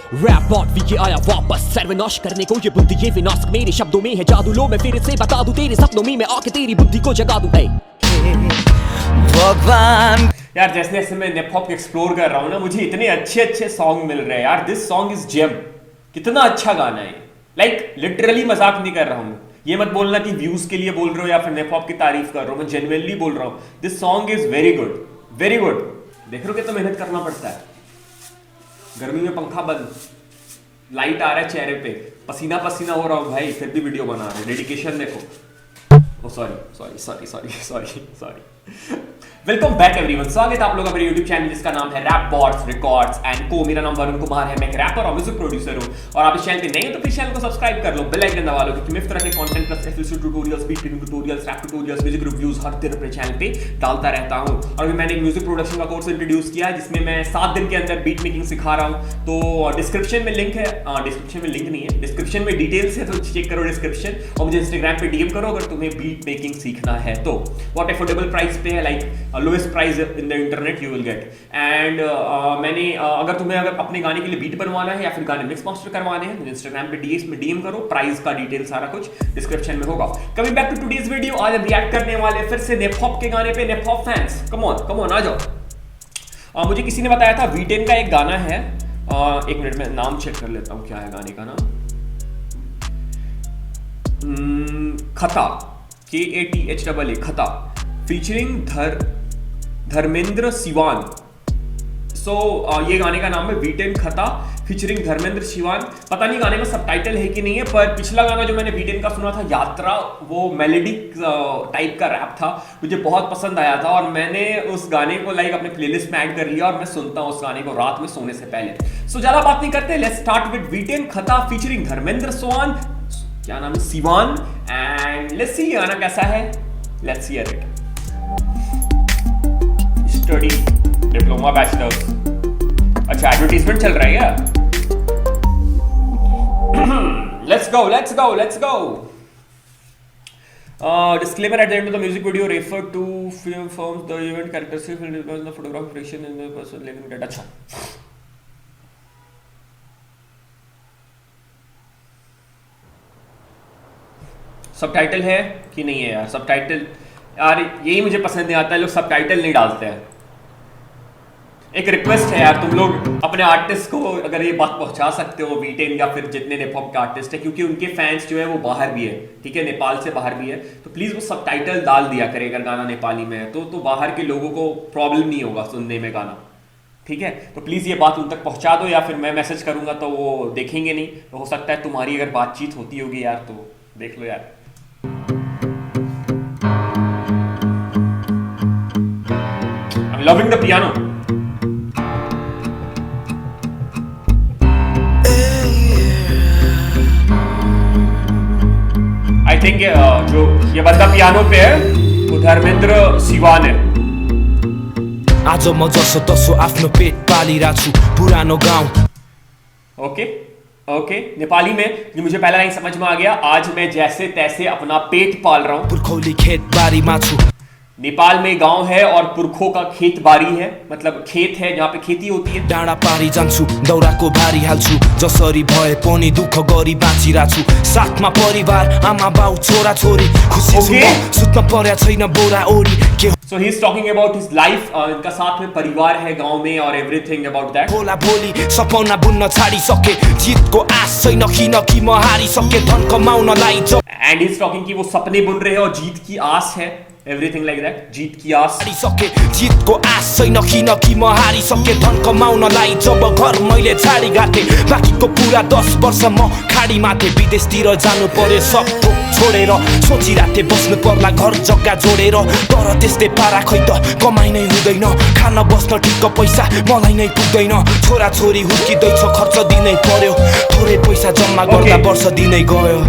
Rap bot VK आया वापस सर्वनाश करने को, ये बुद्धि ये विनाशक मेरे शब्दों में है जादू। लो मैं फिर से बता दूं तेरे सपनों में मैं आके तेरी बुद्धि को जगा दूं। भगवान यार जैसे जैसे मैं हिप हॉप एक्सप्लोर कर रहा हूँ ना, मुझे इतने अच्छे अच्छे सॉन्ग मिल रहे हैं यार। This song is gem. कितना अच्छा गाना है। लाइक लिटरली मजाक नहीं कर रहा हूँ। ये मत बोलना कि व्यूज के लिए बोल रहे हो या फिर हिप हॉप की तारीफ कर रहा हूँ, मैं जेन्युइनली बोल रहा हूँ। This song is very good, very good. देख रहे हो कितना मेहनत करना पड़ता है। गर्मी में पंखा बंद, लाइट आ रहा है चेहरे पे, पसीना पसीना हो रहा हूँ भाई, फिर भी वीडियो बना रहे। डेडिकेशन देखो। ओ सॉरी। वेलकम बैक एवरीवन, स्वागत है आप लोगों का मेरे YouTube चैनल जिसका नाम है रैप बॉट्स रिकॉर्ड्स एंड को। मेरा नाम वरुण कुमार है, मैं एक रैपर और म्यूजिक प्रोड्यूसर हूं। और आप इस चैनल पे नए हो तो प्लीज चैनल को सब्सक्राइब कर लो, बेल आइकन दबा लो, क्योंकि मैं इस तरह के content plus exclusive tutorials, beat making tutorials, rap tutorials, music reviews हर दिन अपने चैनल पे डालता रहता हूं। और अभी मैंने एक म्यूजिक प्रोडक्शन का कोर्स इंट्रोड्यूस किया है जिसमें मैं 7 दिन के अंदर बीट मेकिंग सिखा रहा हूं। तो डिस्क्रिप्शन में लिंक है, डिस्क्रिप्शन में लिंक नहीं है, डिस्क्रिप्शन में डिटेल्स है, तो चेक करो डिस्क्रिप्शन। और मुझे इंस्टाग्राम पे डीएम करो अगर तुम्हें बीट मेकिंग सीखना है तो। बहुत अफोर्डेबल प्राइस पे है, like lowest price in the internet you will get. And मैंने अगर अपने गाने के लिए बीट बनवाना है या फिर गाने मिक्स मास्टर करवाने हैं, मुझे इंस्टाग्राम पे डीएम करो। प्राइस का डिटेल सारा कुछ डिस्क्रिप्शन में होगा। Coming back to today's video, आज हम रिएक्ट करने वाले फिर से हिप हॉप के गाने पे। Hip hop fans come on आ जाओ। मुझे किसी ने बताया था V10 का एक गाना है, एक मिनट में नाम चेक कर लेता हूं क्या है गाने का नाम। खता, KATHAA खता, फीचरिंग धर्मेंद्र सिवान। ये गाने का नाम है V10 खता फीचरिंग धर्मेंद्र सिवान। पता नहीं गाने में सबटाइटल है कि नहीं है, पर पिछला गाना जो मैंने V10 का सुना था यात्रा, वो मेलोडिक टाइप का रैप था, मुझे बहुत पसंद आया था। और मैंने उस गाने को लाइक अपने प्लेलिस्ट में ऐड कर लिया और मैं सुनता हूँ उस गाने को रात में सोने से पहले। सो ज्यादा बात नहीं करते, लेट्स स्टार्ट विद V10 खता फीचरिंग धर्मेंद्र सिवान, क्या नाम है, सिवान। एंड लेट्स सी गाना कैसा है, let's hear it. Study diploma bachelors, अच्छा एडवर्टीजमेंट चल रहा है क्या? Let's go. Disclaimer at the end of the music video refer to film forms the event characteristics and the photographic friction in the person living that। अच्छा subtitle है कि नहीं है यार? सबटाइटल यार यही मुझे पसंद नहीं आता है, लोग सबटाइटल नहीं डालते हैं। एक रिक्वेस्ट है यार, तुम लोग अपने आर्टिस्ट को अगर ये बात पहुंचा सकते हो, V10 या फिर जितने हिप हॉप के आर्टिस्ट है, क्योंकि उनके फैंस जो है वो बाहर भी है, ठीक है, नेपाल से बाहर भी है, तो प्लीज वो सबटाइटल डाल दिया करे। अगर गाना नेपाली में है तो बाहर के लोगों को प्रॉब्लम नहीं होगा सुनने में गाना, ठीक है। तो प्लीज ये बात उन तक पहुंचा दो, या फिर मैं मैसेज करूंगा तो वो देखेंगे नहीं, तो हो सकता है तुम्हारी अगर बातचीत होती होगी यार, तो देख लो यार। I'm loving the piano. I think जो ये बंदा पियानो पे है वो धर्मेंद्र सिवान है। आज म जसो तसो आफ्नो पेट पालिरहेको छु पुरानो गाउँ। ओके नेपाली में ये मुझे पहला लाइन समझ में आ गया। आज मैं जैसे तैसे अपना पेट पाल रहा हूँ। पुर्खौली खेत बारीमा छु। नेपाल में गांव है और पुरखों का खेत बारी है, मतलब खेत है जहाँ पे खेती होती है। डाँडा पारी जान्छु दौराको भारी हाल्छु, जसरी भए पनि दुःख गरी बाँचिरहेछु। साथमा परिवार आमा बाउ छोरा छोरी, खुसी छु म सुत्न पर्या छैन बोरा ओरी के। So he is talking about his life. इनका साथ में परिवार है गांव में और everything about that. बोला बोली सपना बुन्न छाडी सके, जितको आश छैन किनकि म हारी सके, धन कमाउनलाई जब। And he is talking कि वो सपने बुन रहे हैं और जीत की आस है, everything like that, जीत की आस। हारी सके जितको आश छैन किनकि म हारी सके, धन कमाउनलाई जब घर मैले छाडी गाथे, बाँकीको पुरा 10 वर्ष म खाडी माथे। विदेशतिर जानु पर्यो सब थोक छोडेर, सोचिराथे बस्नु पर्ला घर जग्गा जोडेर, तर त्यस्तै पारा खै त कमाइ नै हुँदैन, खान बस्न ठिक्क पैसा मलाई नै पुग्दैन। छोरा छोरी हुर्किँदैछ खर्च दिनै पर्यो, थोरै पैसा जम्मा गर्दा वर्ष दिनै गयो।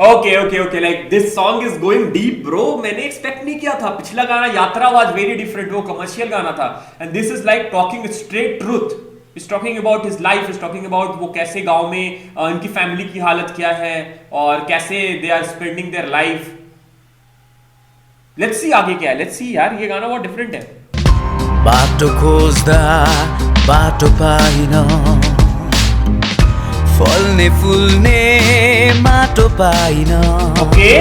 Okay like this song is going deep bro. मैंने एक्सपेक्ट नहीं किया था। पिछला गाना यात्रा वाज वेरी डिफरेंट, वो कमर्शियल गाना था, and this is like talking straight truth. Is talking about his life, is talking about वो कैसे गांव में इनकी फैमिली की हालत क्या है और कैसे they are spending their life. Let's see आगे क्या है, लेट्स सी यार, ये गाना बहुत डिफरेंट है। बाटो खोज्दा बाटो पाइन, फल्ने फुल्ने माटो पाइन ओके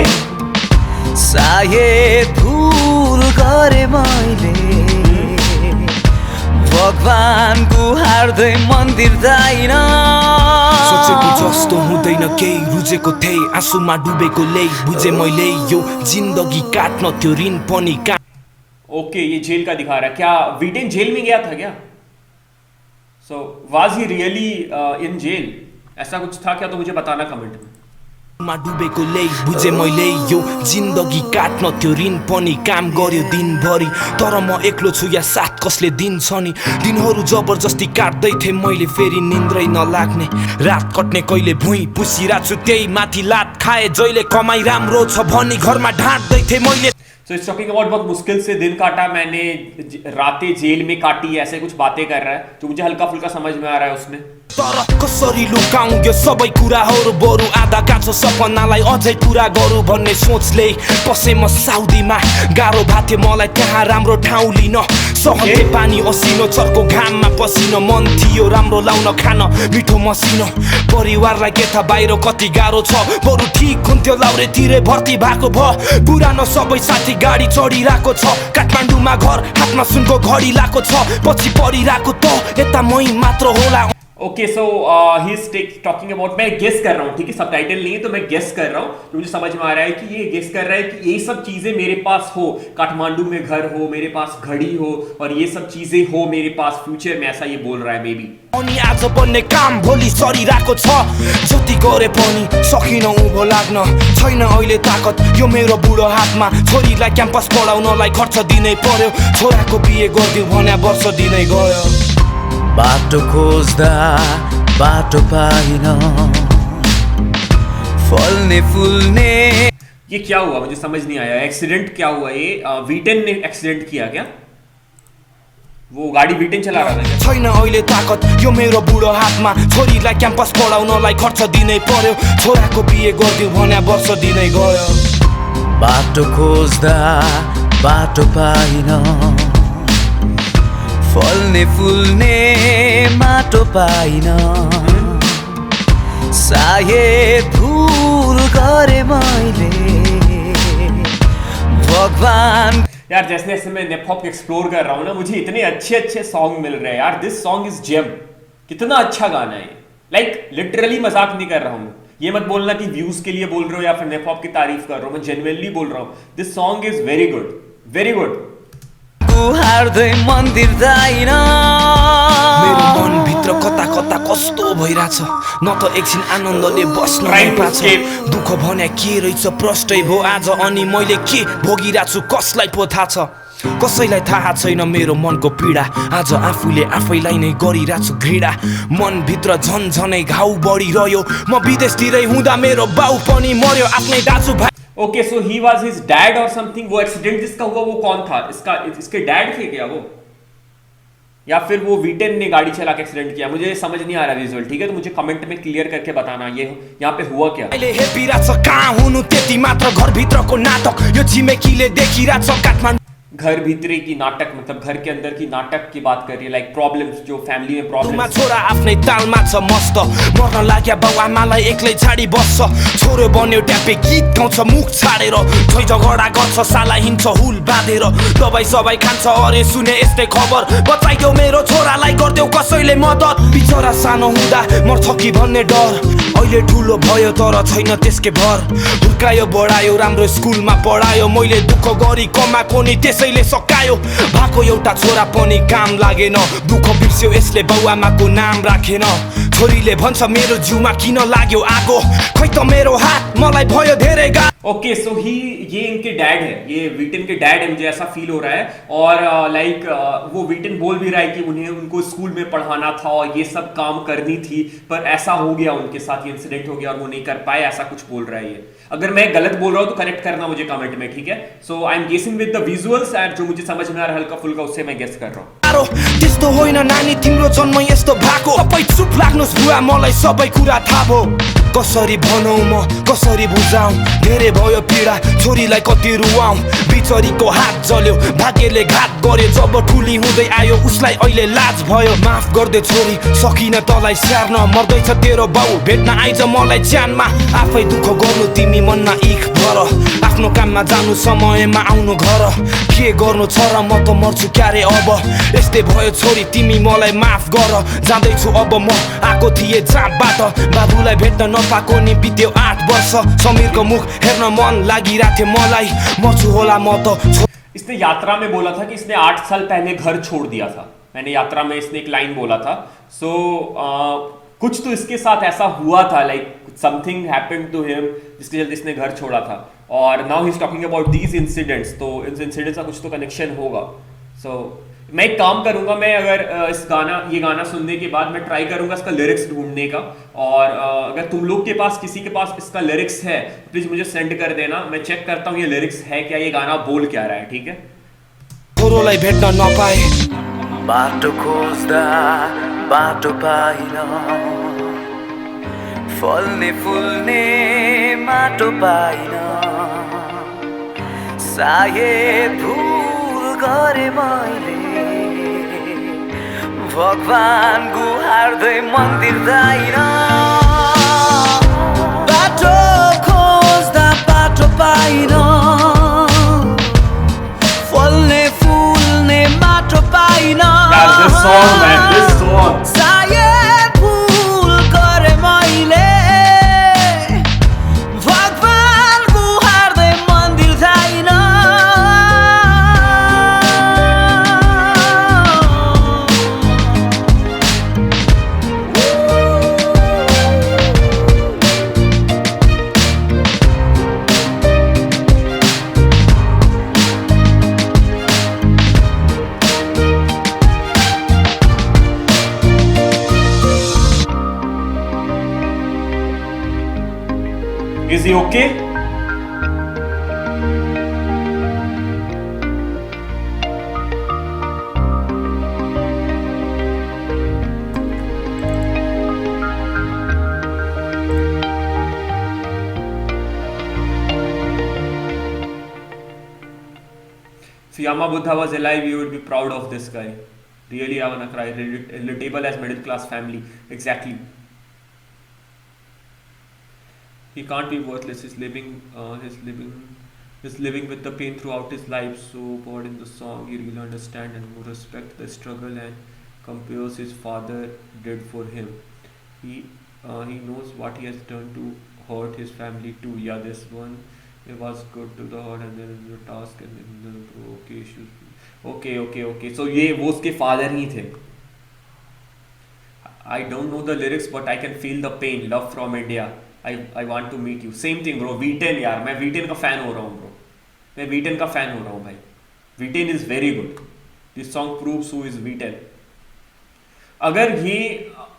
सायद भुल गरे मैले भगवानको हार्दै मन्दिर दाइन सोचेको जस्तो हुँदैन केही रुजेको थिएँ आँसुमा डुबेको लै बुझे मैले यो जिन्दगी काट्न त्यो ऋण पनि ओके ये जेल का दिखा रहा है क्या वीटेन जेल में गया था क्या so was he really in jail ऐसा कुछ था क्या तो मुझे बताना कमेंट में मा डुबेको लै बुझे मैले यो जिन्दगी काट्न त्यो ऋण पनि काम गर्यो दिनभरि तर म एक्लो छु या साथ कसले दिन्छ नि दिनहरू जबरजस्ती काट्दै थिएँ मैले फेरि निन्द्रै नलाग्ने रात कट्ने कहिले भुइँ पुसिरहेको छु त्यही माथि लात खाए जहिले कमाई राम्रो छ भनी घरमा ढाँट्दै थिएँ मैले सो इट्स टॉकिंग अबाउट बहुत मुश्किल से दिन काटा मैंने रातें जेल में काटी ऐसे कुछ बातें कर रहा है जो मुझे हल्का फुल्का समझ में आ रहा है उसमें तर कसरी लुकाउँ यो सबै कुराहरू बरु आधा काँचो सपनालाई अझै पुरा गरौँ भन्ने सोचले पसे म साउदीमा गाह्रो भाथे मलाई त्यहाँ राम्रो ठाउँ लिन सहन्थे पानी असिनो चर्को घाममा पसिनो मन थियो राम्रो लाउन खान मिठो मसिनो परिवारलाई के थाहा बाहिर कति गाह्रो छ बरु ठिक हुन्थ्यो लाउरेतिरै भर्ती भएको भ पुरानो सबै साथी गाडी चढिरहेको छ काठमाडौँमा घर हातमा सुनको घडी लाएको छ पछि परिरहेको त यता मै मात्र होला okay so he is talking about मैं गेस कर रहा हूँ ठीक है सबटाइटल नहीं है तो मैं गेस कर रहा हूँ तो मुझे समझ में आ रहा है कि ये गेस कर रहा है कि ये सब चीजें मेरे पास हो काठमांडू में घर हो मेरे पास घड़ी हो और ये सब चीजें हो मेरे पास फ्यूचर में ऐसा ये बोल रहा है मे बी अनि आज बन्ने काम भोलि सरिरहेको छ जति गरे पनि सकिन उँभो लाग्न छैन अहिले ताकत यो मेरो बुढो हातमा छोरीलाई क्याम्पस पढाउनलाई खर्च दिनै पर्यो छोराको बिहे गरिदिउँ भने वर्ष दिनै गयो बाटो खोज्दा बाटो पाइन फल्ने फुल्ने ये क्या हुआ मुझे समझ नहीं आया एक्सीडेंट क्या हुआ ये वीटेन ने एक्सीडेंट किया क्या वो गाडी वीटेन चला रहा था क्या छैन अहिले ताकत यो मेरो बुढो हातमा छोरीलाई क्याम्पस पढाउनलाई खर्च दिनै पर्यो छोराको बिहे गरिदिउँ भने वर्ष दिनै गयो बाटो खोज्दा बाटो पाइन फल्ने फुल्ने माटो पाइन सायद भुल गरे मैले भगवान यार जैसे जैसे मैं हिप हॉप एक्सप्लोर कर रहा हूँ ना मुझे इतने अच्छे अच्छे सॉन्ग मिल रहे हैं यार दिस सॉन्ग इज जेम कितना अच्छा गाना है लाइक लिटरली मजाक नहीं कर रहा हूँ ये मत बोलना कि व्यूज के लिए बोल रहे हो या फिर हिप हॉप की तारीफ कर रहा हूँ मैं जेन्युइनली बोल रहा हूँ this song is very good हार्दै मन्दिर दाइन मेरो मन भित्र कता कता कस्तो भइराछ न त एकछिन आनन्दले बस्न नै पाछ दुःख भने के रहेछ प्रष्टै भो आज अनि मैले के भोगिराछु कसलाई पो थाहा छ कसैलाई थाहा छैन मेरो मनको पीडा आज आफूले आफैलाई नै गरिराछु घृणा मन भित्र झनझनै घाउ बढिरह्यो म विदेशतिरै हुँदा मेरो बाउ पनि मर्यो आफ्नै दाजु भाइ okay so he was his dad और समथिंग वो एक्सीडेंट जिसका हुआ वो कौन था इसके डैड थे क्या वो या फिर वो वीटेन ने गाड़ी चला के एक्सीडेंट किया मुझे समझ नहीं आ रहा विजुअल ठीक है तो मुझे कमेंट में क्लियर करके बताना ये यहाँ पे हुआ क्या अहिले हेपिराछ कहाँ हुनु त्यति मात्र घर भित्रको नाटक यो छिमेकीले देखिराछ काठमाडौँ घर भीतरे की नाटक मतलब घर के अंदर की नाटक की बात कर रही है लाइक प्रॉब्लम्स जो फैमिली में प्रॉब्लम्स छोरा आफ्नै तालमा छ मस्त मर्न लाग्या बाउ आमालाई एक्लै छाडी बस्छ छोरो बन्यो ट्यापे गीत गाउँछ मुख छाडेर झै झगडा गर्छ साला हिँड्छ हुल बाँधेर दबाई सबाई खान्छ अरे सुने यस्तै खबर बचाइदेऊ मेरो छोरालाई गरिदेऊ कसैले मद्दत बिचरा सानो हुँदा मर्छ कि भन्ने डर अहिले ठुलो भयो तर छैन त्यसकै भर हुर्कायो बढायो राम्रो स्कुलमा पढायो मैले दुःख गरी कमाएको नि त्यसैले सकायो भएको एउटा छोरा पनि काम लागेन दुःख बिर्स्यो यसले बाउआमाको नाम राखेन छोरीले भन्छ मेरो जिउमा किन लाग्यो आगो खै त मेरो हात मलाई भयो धेरै गा ओके सो ये इनके डैड है ये वीटेन के डैड है मुझे ऐसा फील हो रहा है और लाइक वो वीटेन बोल भी रहा है कि उन्हें उनको स्कूल में पढ़ाना था और ये सब काम करनी थी पर ऐसा हो गया उनके साथ ये इंसिडेंट हो गया और वो नहीं कर पाए ऐसा कुछ बोल रहा है ये अगर मैं गलत बोल रहा हूं तो करेक्ट करना मुझे कमेंट में, ठीक है? So I am guessing with the visuals and जो मुझे समझ में आ रहा है हल्का फुल्का उससे मैं गेस कर रहा हूं। त्यस्तो होइन नानी तिम्रो जन्म यस्तो भएको तपाईँ चुप लाग्नुहोस् बुवा मलाई सबै कुरा थाहा भयो कसरी भनौँ म कसरी बुझाउँ धेरै भयो पीडा छोरीलाई कति रुवाउँ बिचरीको हात जल्यो भाग्यले घात गर्यो जब ठुली हुँदै आयो उसलाई अहिले लाज भयो माफ गर्दै छोरी सकिन तँलाई स्याहार्न मर्दैछ तेरो बाउ भेट्न आइज मलाई च्यानमा आफै दुःख गर्नु तिमी मनमा इख भर आफ्नो काममा जानु समयमा आउनु घर के गर्नु छ र म त मर्छु क्यारे अब यस्तै भयो छोरी तिमी मलाई माफ गर जाँदैछु अब म आएको थिएँ जहाँबाट बाबुलाई भेट्न नपाएको नि बित्यो 8 वर्ष समीरको मुख हेर्न मन लागिरहेको थियो मलाई मर्छु होला म त। इसने यात्रा में बोला था कि इसने 8 साल पहले घर छोड़ दिया था। मैंने यात्रा में इसने एक लाइन बोला था। सो कुछ तो इसके साथ ऐसा हुआ था, like something happened to him जिसके चलते इसने घर छोड़ा था और now he is talking about these incidents. तो इन इंसिडेंट्स का कुछ तो कनेक्शन होगा। सो मैं एक काम करूंगा, मैं अगर ये गाना सुनने के बाद मैं ट्राई करूंगा इसका लिरिक्स ढूंढने का और अगर तुम लोग के पास किसी के पास इसका लिरिक्स है प्लीज मुझे सेंड कर देना। मैं चेक करता हूँ ये लिरिक्स है क्या, ये गाना बोल क्या रहा है, ठीक है? छोरोलाई भेट्न नपाए बाटो खोज्दा बाटो पाइन फल्ने फुल्ने माटो पाइन सायद भुल गरे मैले भगवान गुहार्दै मन्दिर जाइन बाटो खोज्दा बाटो पाइन फल्ने फुल्ने माटो pine This song, man, this song. सायद भुल गरे मैले भगवान गुहार्दै मन्दिर जाइन Is he okay? If Yama Buddha was alive, you would be proud of this guy. Really, I wanna cry. Relatable as middle class family. Exactly. He can't be worthless. He's living with the pain throughout his life. So poured in the song, he really understands and more respect the struggle and compares his father did for him. He knows what he has done to hurt his family too. Yeah, this one it was good to the heart and then the task and then the okay issues. Okay. So ये वो उसके father ही थे. I don't know the lyrics but I can feel the pain. Love from India. I want to meet you. Same thing bro. V10 यार, मैं V10 का fan हो रहा हूँ bro. मैं V10 का फैन हो रहा हूँ भाई. V10 is very good. This song proves who is V10. अगर ये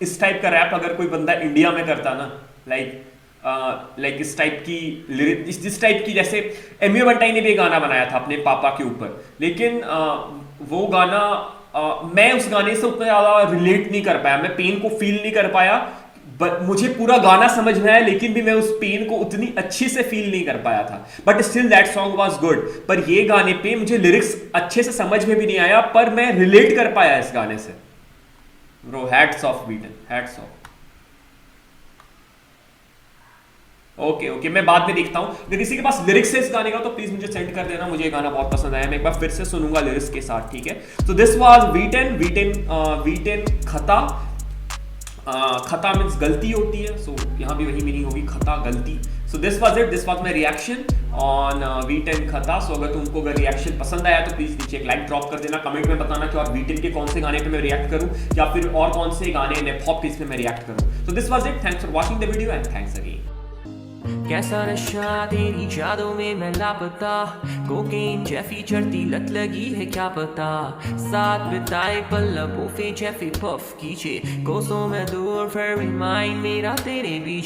इस टाइप का रैप अगर कोई बंदा इंडिया में करता ना, लाइक इस टाइप की लिरिक्स, इस टाइप की, जैसे एमए बंटाई ने भी एक गाना बनाया था अपने पापा के ऊपर, लेकिन वो गाना मैं उस गाने से उतना ज़्यादा रिलेट नहीं कर पाया, मैं पेन को फील नहीं कर पाया। मुझे पूरा गाना समझ में आया लेकिन भी मैं उस पेन को उतनी अच्छी से फील नहीं कर पाया था, but still that song was good. पर ये गाने पे मुझे लिरिक्स अच्छे से समझ में भी नहीं आया, पर मैं रिलेट कर पाया इस गाने से। Bro hats off beaten, hats off. Okay, मैं बाद में देखता हूं, अगर किसी के पास लिरिक्स है इस गाने का तो प्लीज मुझे सेंड कर देना, मुझे ये गाना बहुत पसंद आया, मैं एक बार फिर से सुनूंगा लिरिक्स के साथ, ठीक है। तो दिस वाज V10 खता मीन्स गलती होती है, सो यहाँ भी वही मीनिंग होगी, खता गलती। So this was my reaction on V10 खता। सो अगर तुमको अगर रिएक्शन पसंद आया तो प्लीज नीचे एक लाइक ड्रॉप कर देना, कमेंट में बताना कि और V10 के कौन से गाने पे मैं रिएक्ट करूं या फिर और कौन से गाने हिप हॉप पे मैं रिएक्ट करूं। So this was it, thanks for watching the video and thanks again. कैसा नशा तेरी यादों में मैं लापता, कोकेन जैफी चढ़ती लत लगी है क्या पता, साथ बिताए पल लबों पे जैफी पफ कीजिए, कोसों में दूर फिर भी माइंड मेरा तेरे बीच।